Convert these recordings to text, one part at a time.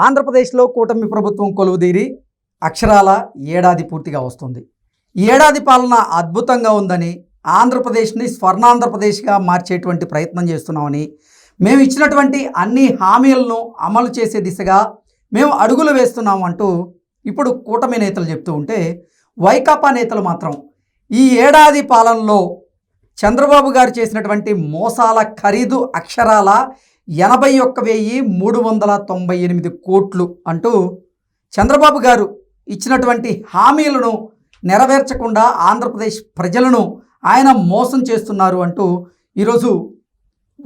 ఆంధ్రప్రదేశ్లో కూటమి ప్రభుత్వం కొలువుదీరి అక్షరాల ఏడాది పూర్తిగా వస్తుంది. ఈ ఏడాది పాలన అద్భుతంగా ఉందని, ఆంధ్రప్రదేశ్ని స్వర్ణాంధ్రప్రదేశ్గా మార్చేటువంటి ప్రయత్నం చేస్తున్నామని, మేము ఇచ్చినటువంటి అన్ని హామీలను అమలు చేసే దిశగా మేము అడుగులు వేస్తున్నాము అంటూ ఇప్పుడు కూటమి నేతలు చెప్తూ ఉంటే, వైకాపా నేతలు మాత్రం ఈ ఏడాది పాలనలో చంద్రబాబు గారు చేసినటువంటి మోసాల ఖరీదు అక్షరాల 81,398 కోట్లు అంటూ చంద్రబాబు గారు ఇచ్చినటువంటి హామీలను నెరవేర్చకుండా ఆంధ్రప్రదేశ్ ప్రజలను ఆయన మోసం చేస్తున్నారు అంటూ ఈరోజు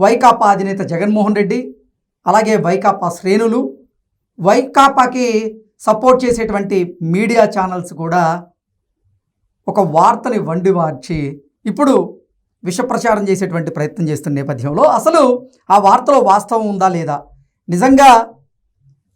వైకాపా అధినేత జగన్మోహన్ రెడ్డి, అలాగే వైకాపా శ్రేణులు, వైకాపాకి సపోర్ట్ చేసేటువంటి మీడియా ఛానల్స్ కూడా ఒక వార్తని వండివార్చి ఇప్పుడు విషప్రచారం చేసేటువంటి ప్రయత్నం చేస్తున్న నేపథ్యంలో అసలు ఆ వార్తలో వాస్తవం ఉందా లేదా, నిజంగా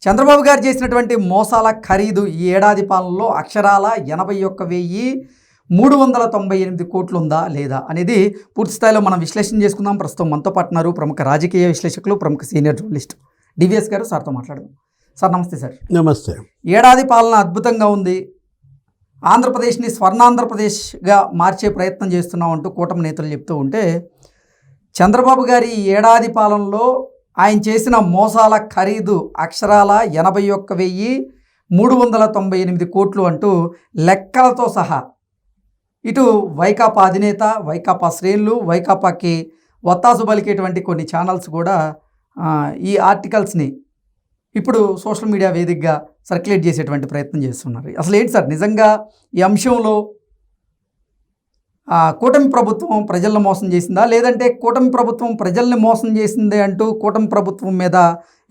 చంద్రబాబు గారు చేసినటువంటి మోసాల ఖరీదు ఈ ఏడాది పాలనలో అక్షరాల 81,398 కోట్లు ఉందా లేదా అనేది పూర్తి స్థాయిలో మనం విశ్లేషణ చేసుకుందాం. ప్రస్తుతం మనతో పాటున్నారు ప్రముఖ రాజకీయ విశ్లేషకులు, ప్రముఖ సీనియర్ జర్నలిస్ట్ డివిఎస్ గారు. సార్తో మాట్లాడదాం. సార్ నమస్తే. సార్ నమస్తే. ఏడాది పాలన అద్భుతంగా ఉంది, ఆంధ్రప్రదేశ్ని స్వర్ణాంధ్రప్రదేశ్గా మార్చే ప్రయత్నం చేస్తున్నాం అంటూ కూటమి నేతలు చెప్తూ ఉంటే, చంద్రబాబు గారి ఏడాది పాలనలో ఆయన చేసిన మోసాల ఖరీదు అక్షరాల 81,398 కోట్లు అంటూ లెక్కలతో సహా ఇటు వైకాపా అధినేత, వైకాపా శ్రేణులు, వైకాపాకి వత్తాసు పలికేటువంటి కొన్ని ఛానల్స్ కూడా ఈ ఆర్టికల్స్ని ఇప్పుడు సోషల్ మీడియా వేదికగా సర్క్యులేట్ చేసేటువంటి ప్రయత్నం చేస్తున్నారు. అసలు ఏంటి సార్ నిజంగా ఈ అంశంలో కూటమి ప్రభుత్వం ప్రజలను మోసం చేసిందా, లేదంటే కూటమి ప్రభుత్వం ప్రజల్ని మోసం చేసిందే అంటూ కూటమి ప్రభుత్వం మీద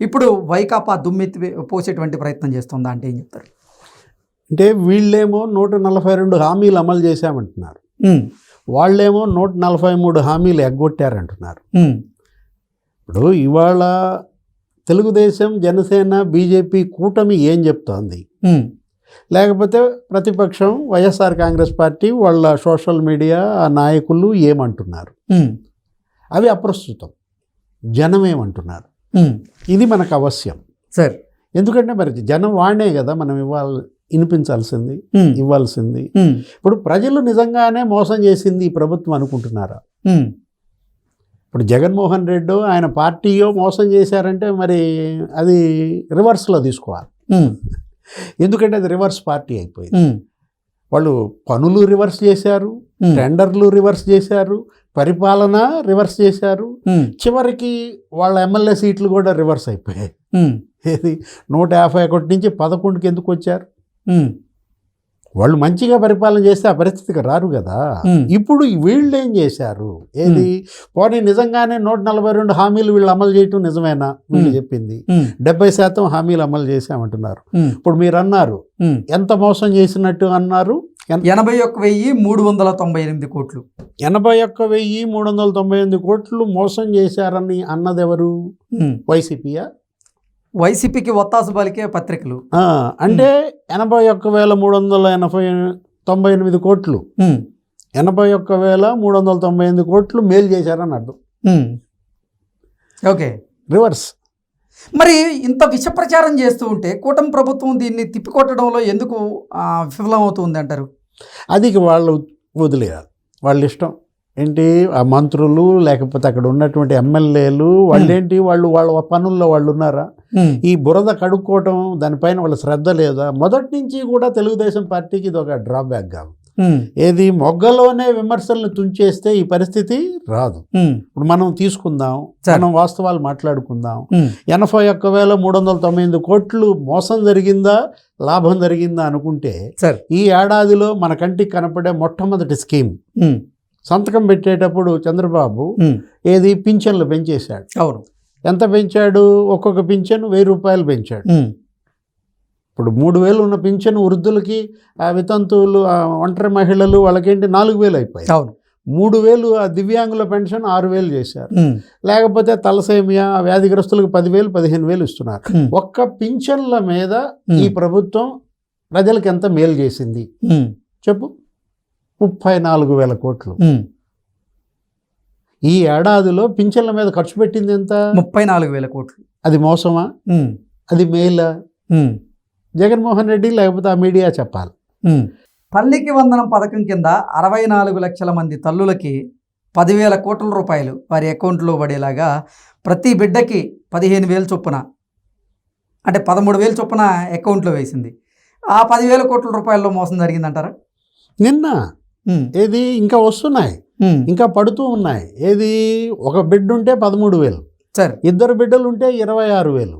ఇప్పుడు వైకాపా దుమ్మెత్తి పోసేటువంటి ప్రయత్నం చేస్తుందా అంటే ఏం చెప్తారు? అంటే వీళ్ళేమో 142 హామీలు అమలు చేశామంటున్నారు, వాళ్ళేమో 143 హామీలు ఎగ్గొట్టారంటున్నారు. ఇప్పుడు ఇవాళ తెలుగుదేశం, జనసేన, బీజేపీ కూటమి ఏం చెప్తోంది, లేకపోతే ప్రతిపక్షం వైఎస్ఆర్ కాంగ్రెస్ పార్టీ వాళ్ళ సోషల్ మీడియా నాయకులు ఏమంటున్నారు, అవి అప్రస్తుతం. జనం ఏమంటున్నారు, ఇది మనకు అవశ్యం సార్. ఎందుకంటే మరి జనం వాడే కదా మనం వినిపించాల్సింది, ఇవ్వాల్సింది. ఇప్పుడు ప్రజలు నిజంగానే మోసం చేసింది ఈ ప్రభుత్వం అనుకుంటున్నారా? ఇప్పుడు జగన్మోహన్ రెడ్డి ఆయన పార్టీయో మోసం చేశారంటే మరి అది రివర్స్లో తీసుకోవాలి. ఎందుకంటే అది రివర్స్ పార్టీ అయిపోయింది. వాళ్ళు పనులు రివర్స్ చేశారు, టెండర్లు రివర్స్ చేశారు, పరిపాలన రివర్స్ చేశారు, చివరికి వాళ్ళ ఎమ్మెల్యే సీట్లు కూడా రివర్స్ అయిపోయాయి. ఏది 151 నుంచి 11కి ఎందుకు వచ్చారు? వాళ్ళు మంచిగా పరిపాలన చేస్తే ఆ పరిస్థితికి రారు కదా. ఇప్పుడు వీళ్ళు ఏం చేశారు, ఏది పోనీ నిజంగానే 142 హామీలు వీళ్ళు అమలు చేయటం నిజమేనా? వీళ్ళు చెప్పింది 70% హామీలు అమలు చేశామంటున్నారు. ఇప్పుడు మీరు అన్నారు ఎంత మోసం చేసినట్టు అన్నారు, 81,398 కోట్లు. 81,398 కోట్లు మోసం చేశారని అన్నది ఎవరు? వైసీపీయా? వైసీపీకి ఒత్తాసు పలికే పత్రికలు. అంటే 81,398 కోట్లు, 81,398 కోట్లు మేలు చేశారని అర్థం. Okay, reverse. మరి ఇంత విష ప్రచారం చేస్తూ ఉంటే కూటమి ప్రభుత్వం దీన్ని తిప్పికొట్టడంలో ఎందుకు విఫలమవుతుంది అంటారు? అది వాళ్ళు వదిలేయాలి, వాళ్ళ ఇష్టం. ఏంటి ఆ మంత్రులు లేకపోతే అక్కడ ఉన్నటువంటి ఎమ్మెల్యేలు వాళ్ళేంటి, వాళ్ళు వాళ్ళ పనుల్లో వాళ్ళు ఉన్నారా? ఈ బురద కడుక్కోవటం దానిపైన వాళ్ళ శ్రద్ధ లేదా? మొదటి నుంచి కూడా తెలుగుదేశం పార్టీకి ఇది ఒక డ్రాబ్యాక్ కాదు. ఏది మొగ్గలోనే విమర్శలను తుంచేస్తే ఈ పరిస్థితి రాదు. ఇప్పుడు మనం తీసుకుందాం, మనం వాస్తవాలు మాట్లాడుకుందాం. 81,398 కోట్లు మోసం జరిగిందా, లాభం జరిగిందా అనుకుంటే ఈ ఏడాదిలో మన కంటికి కనపడే మొట్టమొదటి స్కీమ్ సంతకం పెట్టేటప్పుడు చంద్రబాబు ఏది పింఛన్లు పెంచేశాడు. అవును. ఎంత పెంచాడు? ఒక్కొక్క పింఛను 1,000 రూపాయలు పెంచాడు. ఇప్పుడు 3,000 ఉన్న పింఛను వృద్ధులకి, వితంతువులు, ఒంటరి మహిళలు వాళ్ళకేంటి 4,000 అయిపోయాయి. అవును. 3,000 ఆ దివ్యాంగుల పెన్షన్ 6,000 చేశారు. లేకపోతే తలసేమియా వ్యాధిగ్రస్తులకు 10,000, 15,000 ఇస్తున్నారు. ఒక్క పింఛన్ల మీద ఈ ప్రభుత్వం ప్రజలకు ఎంత మేలు చేసింది చెప్పు? 34,000 కోట్లు. ఈ ఏడాదిలో పింఛన్ల మీద ఖర్చు పెట్టింది ఎంత? 34,000 కోట్లు. అది మోసమా? అది మేలా? జగన్మోహన్ రెడ్డి లేకపోతే ఆ మీడియా చెప్పాలి. తల్లికి వందనం పథకం కింద 64 లక్షల మంది తల్లులకి 10,000 కోట్ల రూపాయలు వారి అకౌంట్లో పడేలాగా ప్రతి బిడ్డకి 15,000 చొప్పున అంటే 13,000 చొప్పున అకౌంట్లో వేసింది. ఆ 10,000 కోట్ల రూపాయల్లో మోసం జరిగిందంటారా? నిన్న ఏది ఇంకా వస్తున్నాయి, ఇంకా పడుతూ ఉన్నాయి. ఏది ఒక బిడ్డ ఉంటే 13,000, సార్ 2 బిడ్డలు ఉంటే 26,000,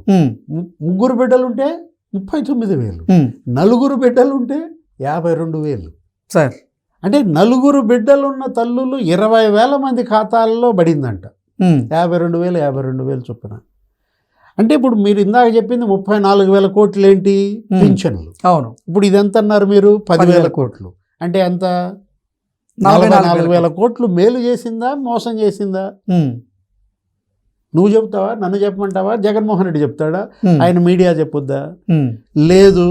3 బిడ్డలు ఉంటే 39,000, 4 బిడ్డలు ఉంటే 52,000. సార్ అంటే 4 బిడ్డలున్న తల్లులు 20,000 మంది ఖాతాల్లో పడిందంట. 52,000 చొప్పున. అంటే ఇప్పుడు మీరు ఇందాక చెప్పింది 34,000 కోట్లు ఏంటి? పింఛన్లు. అవును. ఇప్పుడు ఇది ఎంత అన్నారు మీరు? 10,000 కోట్లు. అంటే ఎంత? 44,000 కోట్లు మేలు చేసిందా, మోసం చేసిందా? నువ్వు చెప్తావా, నన్ను చెప్పమంటావా, జగన్మోహన్ రెడ్డి చెప్తాడా, ఆయన మీడియా చెప్పొద్దా? లేదు.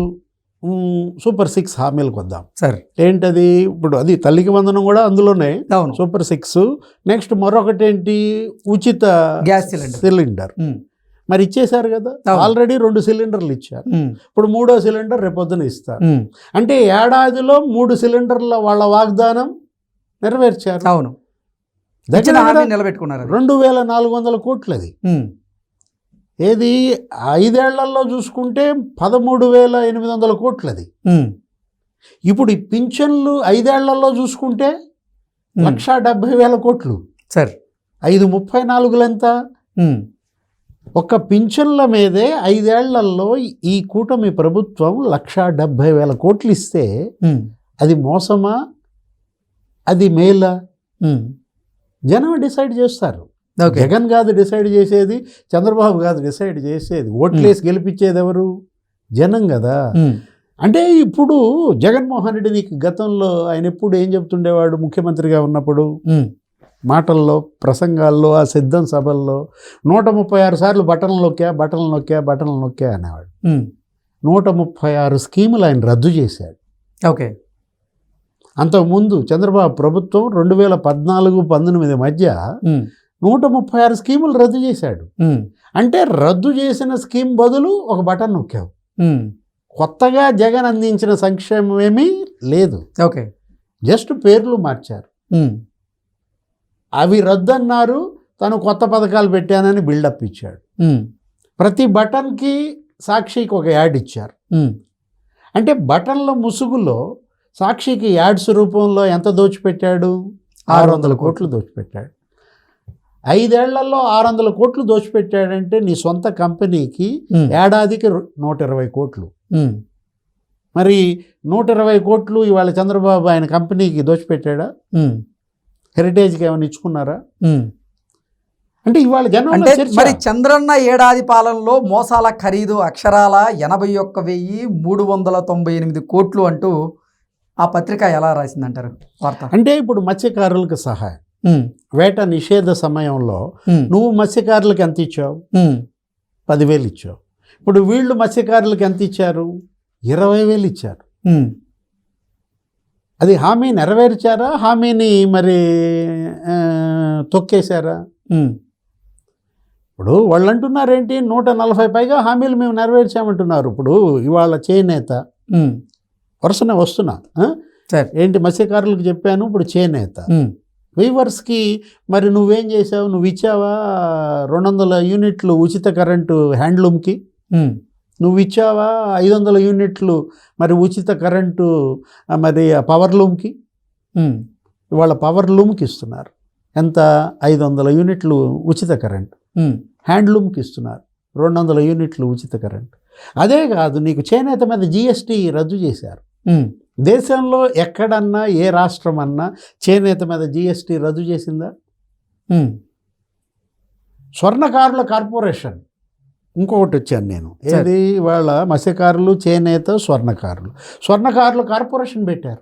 సూపర్ 6 హామీలకు వద్దాం. సార్ ఏంటది? ఇప్పుడు అది తల్లికి వందనం కూడా అందులోనే. అవును. సూపర్ 6. నెక్స్ట్ మరొకటి ఏంటి? ఉచిత గ్యాస్ సిలిండర్. మరి ఇచ్చేశారు కదా, ఆల్రెడీ 2 సిలిండర్లు ఇచ్చారు. ఇప్పుడు 3వ సిలిండర్ రేపొద్దున ఇస్తారు. అంటే ఏడాదిలో 3 సిలిండర్ల వాళ్ళ వాగ్దానం నెరవేర్చారు. అవును. దగ్గర నిలబెట్టుకున్నారు. 2,400 కోట్లు అది. ఏది 5 ఏళ్లలో చూసుకుంటే 13,800 కోట్లు అది. ఇప్పుడు ఈ పింఛన్లు 5 ఏళ్లలో చూసుకుంటే 1,70,000 కోట్లు. సార్ 5,34 ఎంత? ఒక్క పింఛన్ల మీదే 5 ఏళ్లలో ఈ కూటమి ప్రభుత్వం 1,70,000 కోట్లు ఇస్తే అది మోసమా, అది మేలా? జనం డిసైడ్ చేస్తారు. జగన్ కాదు డిసైడ్ చేసేది, చంద్రబాబు కాదు డిసైడ్ చేసేది. ఓట్లేసి గెలిపించేది ఎవరు? జనం కదా. అంటే ఇప్పుడు జగన్మోహన్ రెడ్డి నీకు గతంలో ఆయన ఎప్పుడు ఏం చెప్తుండేవాడు? ముఖ్యమంత్రిగా ఉన్నప్పుడు మాటల్లో, ప్రసంగాల్లో, ఆ సిద్ధం సభల్లో 136 సార్లు బటన్లు నొక్కా అనేవాడు. 136 స్కీములు ఆయన రద్దు చేశాడు. ఓకే. అంతకుముందు చంద్రబాబు ప్రభుత్వం 2014-19 మధ్య 136 స్కీములు రద్దు చేశాడు. అంటే రద్దు చేసిన స్కీమ్ బదులు ఒక బటన్ నొక్కావు. కొత్తగా జగన్ అందించిన సంక్షేమం ఏమీ లేదు. ఓకే. జస్ట్ పేర్లు మార్చారు. అవి రద్దు అన్నారు, తను కొత్త పథకాలు పెట్టానని బిల్డప్ ఇచ్చాడు. ప్రతి బటన్కి సాక్షికి ఒక యాడ్ ఇచ్చారు. అంటే బటన్ల ముసుగులో సాక్షికి యాడ్స్ రూపంలో ఎంత దోచిపెట్టాడు? 600 కోట్లు దోచిపెట్టాడు. 5 ఏళ్లలో 600 కోట్లు దోచిపెట్టాడంటే నీ సొంత కంపెనీకి ఏడాదికి 120 కోట్లు. మరి 120 కోట్లు ఇవాళ చంద్రబాబు ఆయన కంపెనీకి దోచిపెట్టాడా? హెరిటేజ్కి ఏమైనా ఇచ్చుకున్నారా? అంటే ఇవాళ జనం మరి చంద్రన్న ఏడాది పాలనలో మోసాల ఖరీదు అక్షరాల 81,398 కోట్లు అంటూ ఆ పత్రిక ఎలా రాసిందంటారు వార్త? అంటే ఇప్పుడు మత్స్యకారులకు సహాయం, వేట నిషేధ సమయంలో నువ్వు మత్స్యకారులకు ఎంత ఇచ్చావు? 10,000 ఇచ్చావు. ఇప్పుడు వీళ్ళు మత్స్యకారులకు ఎంత ఇచ్చారు? 20,000 ఇచ్చారు. అది హామీ నెరవేర్చారా, హామీని మరి తొక్కేశారా? ఇప్పుడు వాళ్ళు అంటున్నారేంటి, 140 పైగా హామీలు మేము నెరవేర్చామంటున్నారు. ఇప్పుడు ఇవాళ చేనేత వరుసనే వస్తున్నా ఏంటి, మత్స్యకారులకు చెప్పాను, ఇప్పుడు చేనేత వీవర్స్కి మరి నువ్వేం చేసావు? నువ్వు ఇచ్చావా 200 యూనిట్లు ఉచిత కరెంటు హ్యాండ్లూమ్కి? నువ్వు ఇచ్చావా 500 యూనిట్లు మరి ఉచిత కరెంటు మరి పవర్ లూమ్కి? ఇవాళ పవర్ లూమ్కి ఇస్తున్నారు ఎంత? 500 యూనిట్లు ఉచిత కరెంటు. హ్యాండ్లూమ్కి ఇస్తున్నారు 200 యూనిట్లు ఉచిత కరెంటు. అదే కాదు, నీకు చేనేత మీద GST రద్దు చేశారు. దేశంలో ఎక్కడన్నా ఏ రాష్ట్రం అన్నా చేనేత మీద GST రద్దు చేసిందా? స్వర్ణకారుల కార్పొరేషన్ ఇంకొకటి వచ్చాను నేను. ఏది వాళ్ళ మత్స్యకారులు, చేనేత, స్వర్ణకారుల కార్పొరేషన్ పెట్టారు.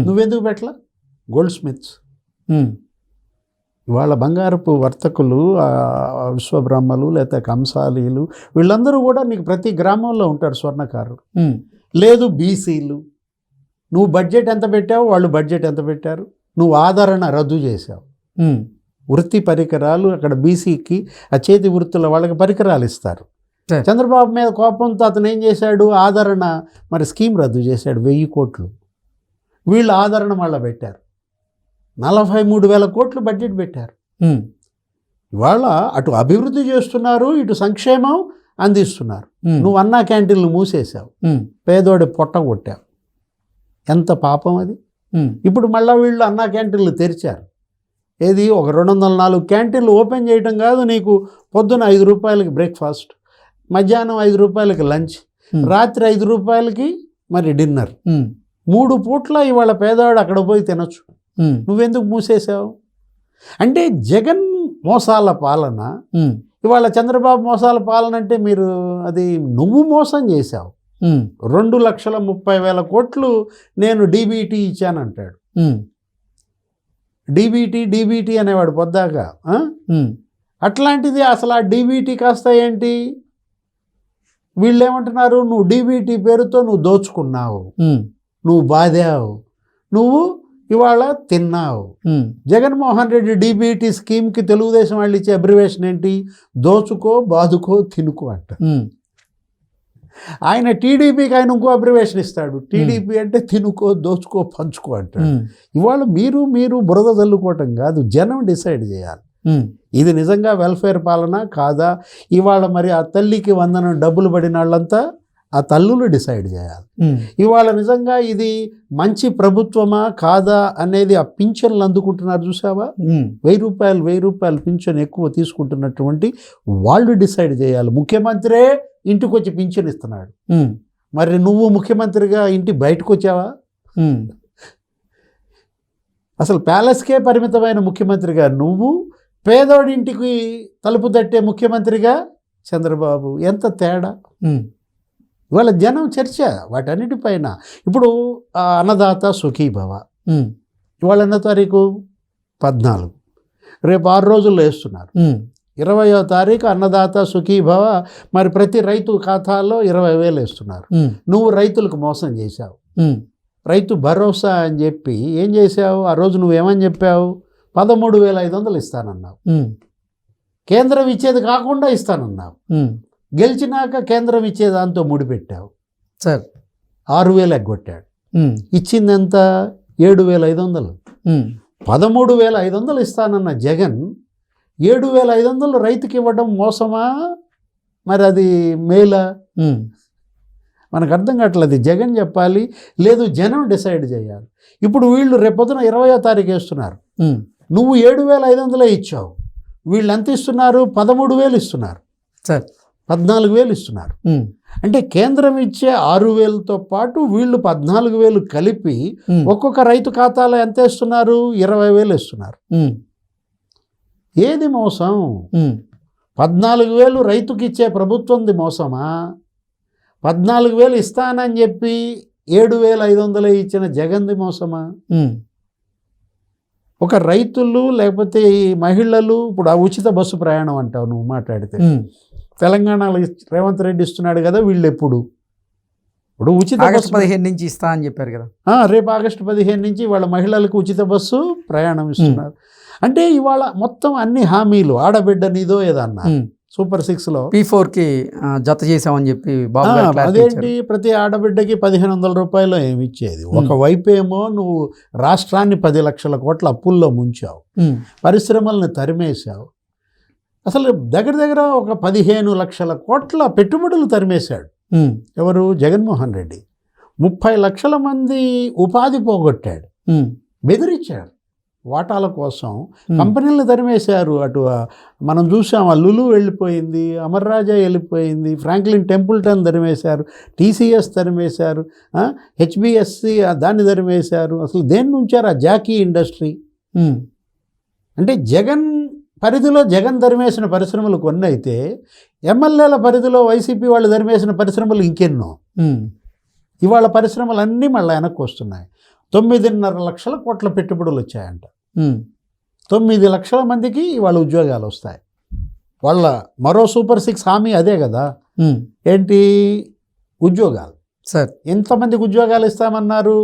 నువ్వెందుకు పెట్టలా? గోల్డ్ స్మిత్స్, వాళ్ళ బంగారపు వర్తకులు, విశ్వబ్రహ్మలు లేకపోతే కంసాలీలు, వీళ్ళందరూ కూడా నీకు ప్రతి గ్రామంలో ఉంటారు స్వర్ణకారులు. లేదు బీసీలు, నువ్వు బడ్జెట్ ఎంత పెట్టావు, వాళ్ళు బడ్జెట్ ఎంత పెట్టారు, నువ్వు ఆదరణ రద్దు చేసావు. వృత్తి పరికరాలు అక్కడ బీసీకి ఆ చేతి వృత్తుల వాళ్ళకి పరికరాలు ఇస్తారు. సరే. చంద్రబాబు మీద కోపంతో అతను ఏం చేశాడు, ఆదరణ మరి స్కీమ్ రద్దు చేశాడు, 1000 కోట్లు. వీళ్ళు ఆదరణ మళ్ళీ పెట్టారు, 43,000 కోట్లు బడ్జెట్ పెట్టారు. ఇవాళ అటు అభివృద్ధి చేస్తున్నారు, ఇటు సంక్షేమం అందిస్తున్నారు. నువ్వు అన్నా క్యాంటీన్లు మూసేశావు, పేదోడి పొట్ట కొట్టావు. ఎంత పాపం అది. ఇప్పుడు మళ్ళీ వీళ్ళు అన్నా క్యాంటీన్లు తెరిచారు. ఏది ఒక 204 క్యాంటీన్లు ఓపెన్ చేయడం కాదు, నీకు పొద్దున 5 రూపాయలకి బ్రేక్ఫాస్ట్, మధ్యాహ్నం 5 రూపాయలకి లంచ్, రాత్రి 5 రూపాయలకి మరి డిన్నర్. 3 పూట్ల ఇవాళ పేదవాడు అక్కడ పోయి తినొచ్చు. నువ్వెందుకు మూసేశావు? అంటే జగన్ మోసాల పాలన, ఇవాళ చంద్రబాబు మోసాల పాలన అంటే మీరు అది నువ్వు మోసం చేశావు. 2,30,000 కోట్లు నేను డీబీటీ ఇచ్చానంటాడు. డీబీటీ అనేవాడు పొద్దాక. అట్లాంటిది అసలు ఆ డీబీటీ కాస్త ఏంటి, వీళ్ళు ఏమంటున్నారు, నువ్వు డీబీటీ పేరుతో నువ్వు దోచుకున్నావు, నువ్వు బాధావు, నువ్వు ఇవాళ తిన్నావు. జగన్మోహన్ రెడ్డి డీబీటీ స్కీమ్కి తెలుగుదేశం వాళ్ళు ఇచ్చే అబ్రివేషన్ ఏంటి, దోచుకో బాదుకో తినుకో అంట. ఆయన టీడీపీకి ఆయన ఇంకో అబ్రివేషన్ ఇస్తాడు, టీడీపీ అంటే తినుకో దోచుకో పంచుకో అంటాడు. ఇవాళ మీరు బురద చల్లుకోవటం కాదు, జనం డిసైడ్ చేయాలి ఇది నిజంగా వెల్ఫేర్ పాలన కాదా. ఇవాళ మరి ఆ తల్లికి వందనం డబ్బులు పడిన వాళ్ళంతా ఆ తల్లులు డిసైడ్ చేయాలి. ఇవాళ నిజంగా ఇది మంచి ప్రభుత్వమా కాదా అనేది ఆ పింఛన్లు అందుకుంటున్నారు చూసావా, 1,000 రూపాయలు పింఛన్ ఎక్కువ తీసుకుంటున్నటువంటి వాళ్ళు డిసైడ్ చేయాలి. ముఖ్యమంత్రే ఇంటికి వచ్చి పింఛన్ ఇస్తున్నాడు, మరి నువ్వు ముఖ్యమంత్రిగా ఇంటి బయటకు వచ్చావా? అసలు ప్యాలెస్కే పరిమితమైన ముఖ్యమంత్రిగా నువ్వు, పేదోడి ఇంటికి తలుపు తట్టే ముఖ్యమంత్రిగా చంద్రబాబు, ఎంత తేడా. ఇవాళ జనం చర్చ వాటన్నిటిపైన. ఇప్పుడు అన్నదాత సుఖీభవ ఇవాళ ఎన్నో తారీఖు, 14, రేపు 6 రోజుల్లో వేస్తున్నారు. 20వ తారీఖు అన్నదాత సుఖీభవ, మరి ప్రతి రైతు ఖాతాలో 20,000 వేస్తున్నారు. నువ్వు రైతులకు మోసం చేశావు. రైతు భరోసా అని చెప్పి ఏం చేశావు, ఆ రోజు నువ్వేమని చెప్పావు, 13,500 ఇస్తానన్నావు. కేంద్రం ఇచ్చేది కాకుండా ఇస్తానన్నావు. గెలిచినాక కేంద్రం ఇచ్చే దాంతో ముడిపెట్టావు సార్, 6,000 ఎగ్గొట్టాడు. ఇచ్చిందంత 7,500. 13,500 ఇస్తానన్న జగన్ 7,500 రైతుకి ఇవ్వడం మోసమా, మరి అది మేలా? మనకు అర్థం కావట్లేదు. జగన్ చెప్పాలి, లేదు జనం డిసైడ్ చేయాలి. ఇప్పుడు వీళ్ళు రేపొద్దున 20వ తారీఖు వేస్తున్నారు, నువ్వు 7,500 ఇచ్చావు, వీళ్ళు ఎంత ఇస్తున్నారు, 13,000 ఇస్తున్నారు సార్, 14,000 ఇస్తున్నారు. అంటే కేంద్రం ఇచ్చే 6,000తో పాటు వీళ్ళు 14,000 కలిపి ఒక్కొక్క రైతు ఖాతాలో ఎంత ఇస్తున్నారు, 20,000 ఇస్తున్నారు. ఏది మోసం? 14,000 రైతుకి ఇచ్చే ప్రభుత్వంది మోసమా? 14,000 ఇస్తానని చెప్పి 7,500 ఇచ్చిన జగన్ది మోసమా? ఒక రైతులు లేకపోతే ఈ మహిళలు, ఇప్పుడు ఆ ఉచిత బస్సు ప్రయాణం అంటావు నువ్వు మాట్లాడితే, తెలంగాణలో రేవంత్ రెడ్డి ఇస్తున్నాడు కదా, వీళ్ళు ఎప్పుడు ఇప్పుడు ఉచిత ఆగస్టు 15 నుంచి ఇస్తా అని చెప్పారు కదా, రేపు ఆగస్టు 15 నుంచి వాళ్ళ మహిళలకు ఉచిత బస్సు ప్రయాణం ఇస్తున్నారు. అంటే ఇవాళ మొత్తం అన్ని హామీలు, ఆడబిడ్డ నీదో ఏదన్నా సూపర్ 6లో P4కి జత చేసామని చెప్పి బాబు గారు క్లారిటీ అదేంటి, ఇచ్చారు. ప్రతి ఆడబిడ్డకి 1,500 రూపాయలు ఏమి ఇచ్చేది. ఒకవైపు ఏమో నువ్వు రాష్ట్రాన్ని 10 లక్షల కోట్ల అప్పుల్లో ముంచావు, పరిశ్రమల్ని తరిమేశావు. అసలు దగ్గర దగ్గర ఒక 15 లక్షల కోట్ల పెట్టుబడులు తరిమేశాడు. ఎవరు? జగన్మోహన్ రెడ్డి. 30 లక్షల మంది ఉపాధి పోగొట్టాడు, బెదిరించాడు వాటాల కోసం. కంపెనీలను తరిమేశారు. అటు మనం చూసాం, లులు వెళ్ళిపోయింది, అమర్ రాజా వెళ్ళిపోయింది, ఫ్రాంక్లిన్ టెంపుల్టన్ తరిమేశారు, TCS తరిమేశారు, HBSC దాన్ని తరిమేశారు. అసలు దేన్ని ఉంచారు? ఆ జాకీ ఇండస్ట్రీ. అంటే జగన్ పరిధిలో జగన్ తరిమేసిన పరిశ్రమలు కొన్ని అయితే, ఎమ్మెల్యేల పరిధిలో వైసీపీ వాళ్ళు తరిమేసిన పరిశ్రమలు ఇంకెన్నో. ఇవాళ పరిశ్రమలన్నీ మళ్ళీ వెనక్కి వస్తున్నాయి. 9.5 లక్షల కోట్ల పెట్టుబడులు వచ్చాయంట. 9 లక్షల మందికి ఇవాళ ఉద్యోగాలు వస్తాయి. వాళ్ళ మరో సూపర్ 6 హామీ అదే కదా, ఏంటి? ఉద్యోగాలు. సార్, ఎంతమందికి ఉద్యోగాలు ఇస్తామన్నారు?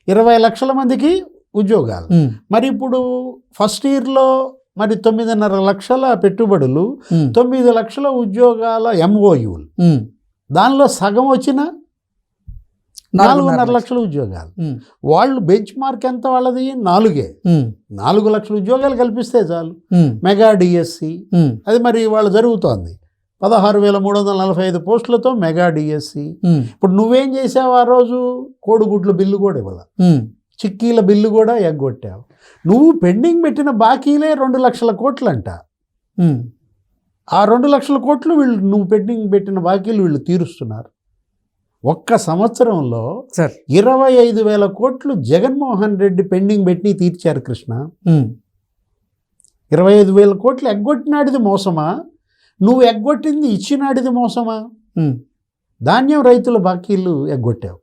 20 లక్షల మందికి ఉద్యోగాలు. మరి ఇప్పుడు ఫస్ట్ ఇయర్లో మరి 9.5 లక్షల పెట్టుబడులు, 9 లక్షల ఉద్యోగాల MOUలు, దానిలో సగం వచ్చిన 4.5 లక్షల ఉద్యోగాలు. వాళ్ళు బెంచ్ మార్క్ ఎంత వాళ్ళది? 4. 4 లక్షల ఉద్యోగాలు కల్పిస్తే చాలు. మెగా డిఎస్సి అది మరి వాళ్ళు జరుగుతోంది. 16,345 పోస్టులతో మెగా డిఎస్సి. ఇప్పుడు నువ్వేం చేసావు ఆ రోజు? కోడిగుడ్ల బిల్లు కూడా ఇవ్వాల, చిక్కీల బిల్లు కూడా ఎగ్గొట్టావు. నువ్వు పెండింగ్ పెట్టిన బాకీలే 2 లక్షల కోట్లంట. ఆ 2 లక్షల కోట్లు వీళ్ళు నువ్వు పెండింగ్ పెట్టిన బాకీలు వీళ్ళు తీరుస్తున్నారు. ఒక్క సంవత్సరంలో 25,000 కోట్లు జగన్మోహన్ రెడ్డి పెండింగ్ పెట్టి తీర్చారు కృష్ణ. 25,000 కోట్లు ఎగ్గొట్టినాడిది మోసమా? నువ్వు ఎగ్గొట్టింది ఇచ్చినాడిది మోసమా? ధాన్యం రైతుల బాకీలు ఎగ్గొట్టావు.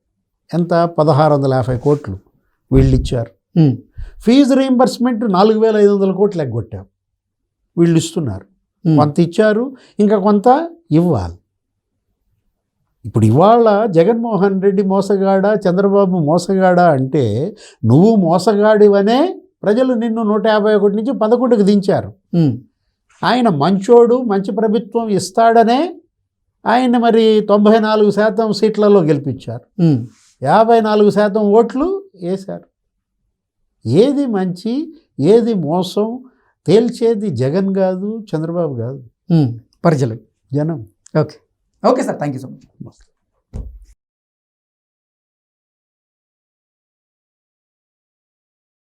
ఎంత? 1,650 కోట్లు వీళ్ళు ఇచ్చారు. ఫీజు రీయింబర్స్మెంట్ 4,500 కోట్లు ఎగ్గొట్టావు. వీళ్ళు ఇస్తున్నారు. కొంత ఇచ్చారు, ఇంకా కొంత ఇవ్వాలి. ఇప్పుడు ఇవాళ జగన్మోహన్ రెడ్డి మోసగాడా, చంద్రబాబు మోసగాడా అంటే నువ్వు మోసగాడివనే ప్రజలు నిన్ను 151 నుంచి 11కి దించారు. ఆయన మంచోడు, మంచి ప్రభుత్వం ఇస్తాడనే ఆయన మరి 94% సీట్లలో గెలిపించారు. 54% ఓట్లు వేశారు. ఏది మంచి, ఏది మోసం తేల్చేది జగన్ కాదు, చంద్రబాబు కాదు, ప్రజలు, జనం. Okay sir, thank you so much.